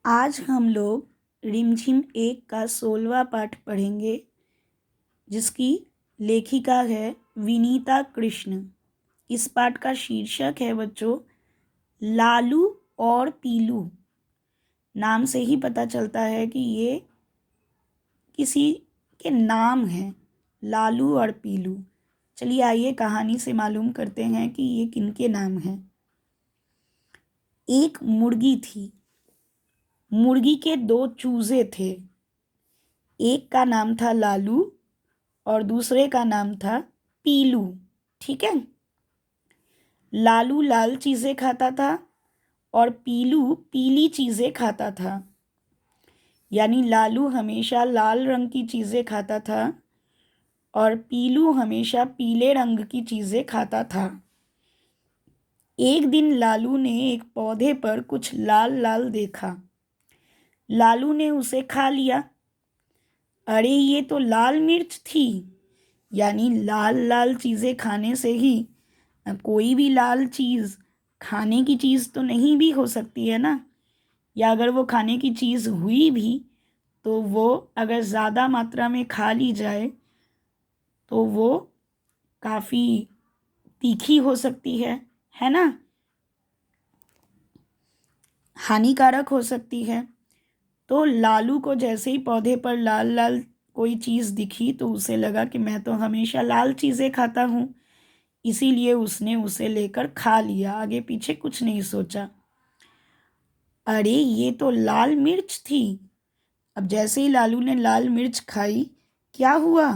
आज हम लोग रिमझिम एक का 16वां पाठ पढ़ेंगे, जिसकी लेखिका है विनीता कृष्ण। इस पाठ का शीर्षक है बच्चों लालू और पीलू। नाम से ही पता चलता है कि ये किसी के नाम हैं, लालू और पीलू। चलिए आइए कहानी से मालूम करते हैं कि ये किनके नाम हैं। एक मुर्गी थी। मुर्गी के 2 चूजे थे। एक का नाम था लालू और दूसरे का नाम था पीलू। ठीक है। लालू लाल चीज़ें खाता था और पीलू पीली चीज़ें खाता था। यानी लालू हमेशा लाल रंग की चीज़ें खाता था और पीलू हमेशा पीले रंग की चीज़ें खाता था। एक दिन लालू ने एक पौधे पर कुछ लाल लाल देखा। लालू ने उसे खा लिया। अरे ये तो लाल मिर्च थी। यानी लाल लाल चीज़ें खाने से ही कोई भी लाल चीज़ खाने की चीज़ तो नहीं भी हो सकती है ना। या अगर वो खाने की चीज़ हुई भी तो वो अगर ज़्यादा मात्रा में खा ली जाए तो वो काफ़ी तीखी हो सकती है ना, हानिकारक हो सकती है। तो लालू को जैसे ही पौधे पर लाल लाल कोई चीज़ दिखी तो उसे लगा कि मैं तो हमेशा लाल चीज़ें खाता हूँ, इसीलिए उसने उसे लेकर खा लिया, आगे पीछे कुछ नहीं सोचा। अरे ये तो लाल मिर्च थी। अब जैसे ही लालू ने लाल मिर्च खाई, क्या हुआ?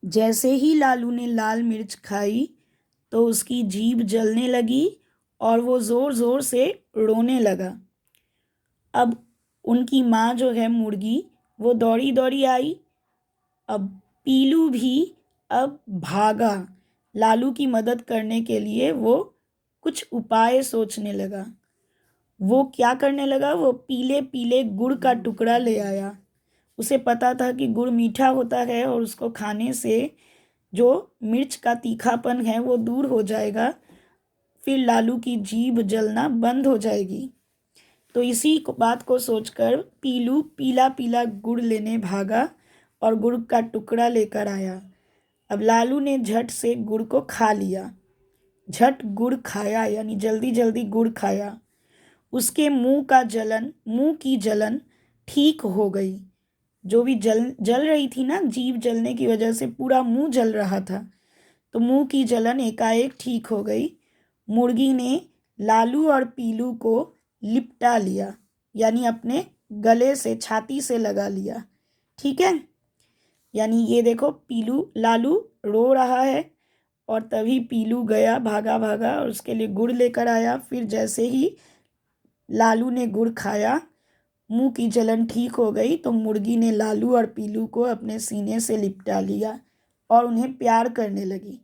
जैसे ही लालू ने लाल मिर्च खाई तो उसकी जीभ जलने लगी और वो ज़ोर ज़ोर से रोने लगा। अब उनकी माँ जो है मुर्गी, वो दौड़ी दौड़ी आई। अब पीलू भी अब भागा। लालू की मदद करने के लिए वो कुछ उपाय सोचने लगा। वो क्या करने लगा? वो पीले पीले गुड़ का टुकड़ा ले आया। उसे पता था कि गुड़ मीठा होता है और उसको खाने से जो मिर्च का तीखापन है वो दूर हो जाएगा, फिर लालू की जीभ जलना बंद हो जाएगी। तो इसी बात को सोचकर पीलू पीला पीला गुड़ लेने भागा और गुड़ का टुकड़ा लेकर आया। अब लालू ने झट से गुड़ को खा लिया। झट गुड़ खाया यानी जल्दी जल्दी गुड़ खाया। उसके मुंह की जलन ठीक हो गई। जो भी जल रही थी ना, जीभ जलने की वजह से पूरा मुंह जल रहा था, तो मुंह की जलन एकाएक ठीक हो गई। मुर्गी ने लालू और पीलू को लिपटा लिया, यानी अपने गले से छाती से लगा लिया। ठीक है। यानी ये देखो लालू रो रहा है और तभी पीलू गया भागा भागा और उसके लिए गुड़ लेकर आया। फिर जैसे ही लालू ने गुड़ खाया, मुंह की जलन ठीक हो गई, तो मुर्गी ने लालू और पीलू को अपने सीने से लिपटा लिया और उन्हें प्यार करने लगी।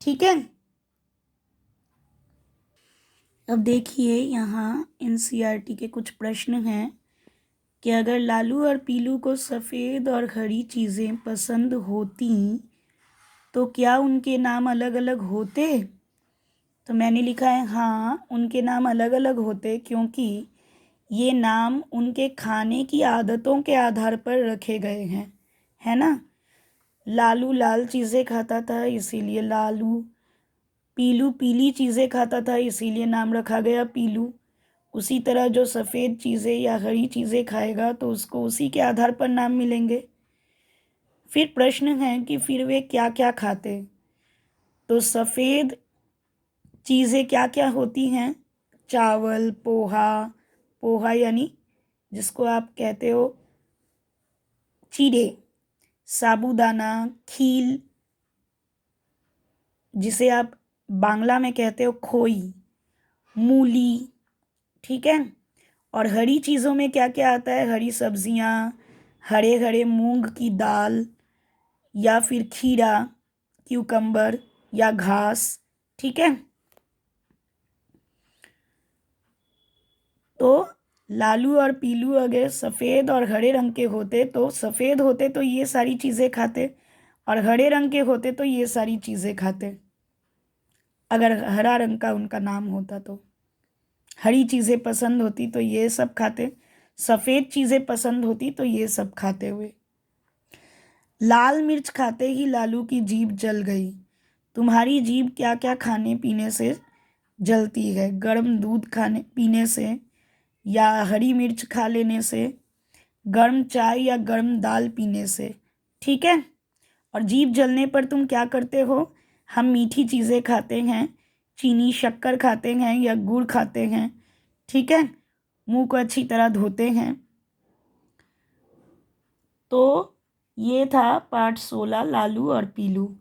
ठीक है। अब देखिए यहाँ एनसीईआरटी के कुछ प्रश्न हैं कि अगर लालू और पीलू को सफ़ेद और हरी चीज़ें पसंद होती तो क्या उनके नाम अलग अलग होते? तो मैंने लिखा है हाँ, उनके नाम अलग अलग होते, क्योंकि ये नाम उनके खाने की आदतों के आधार पर रखे गए हैं, है ना। लालू लाल चीज़ें खाता था इसीलिए लालू। पीलू पीली चीज़ें खाता था इसीलिए नाम रखा गया पीलू। उसी तरह जो सफ़ेद चीज़ें या हरी चीज़ें खाएगा तो उसको उसी के आधार पर नाम मिलेंगे। फिर प्रश्न है कि फिर वे क्या क्या खाते। तो सफ़ेद चीज़ें क्या क्या होती हैं? चावल, पोहा, पोहा यानी जिसको आप कहते हो चीड़े, साबूदाना, खील जिसे आप बांग्ला में कहते हो खोई, मूली। ठीक है। और हरी चीज़ों में क्या क्या आता है? हरी सब्जियां, हरे हरे मूंग की दाल या फिर खीरा, क्यूकम्बर या घास। ठीक है। तो लालू और पीलू अगर सफ़ेद और हरे रंग के होते तो सफ़ेद होते तो ये सारी चीज़ें खाते और हरे रंग के होते तो ये सारी चीज़ें खाते। अगर हरा रंग का उनका नाम होता तो हरी चीज़ें पसंद होती तो ये सब खाते, सफ़ेद चीज़ें पसंद होती तो ये सब खाते हुए। लाल मिर्च खाते ही लालू की जीभ जल गई। तुम्हारी जीभ क्या क्या खाने पीने से जलती है? गर्म दूध खाने पीने से, या हरी मिर्च खा लेने से, गर्म चाय या गर्म दाल पीने से। ठीक है। और जीभ जलने पर तुम क्या करते हो? हम मीठी चीज़ें खाते हैं, चीनी शक्कर खाते हैं या गुड़ खाते हैं। ठीक है। मुंह को अच्छी तरह धोते हैं। तो ये था पार्ट 16, लालू और पीलू।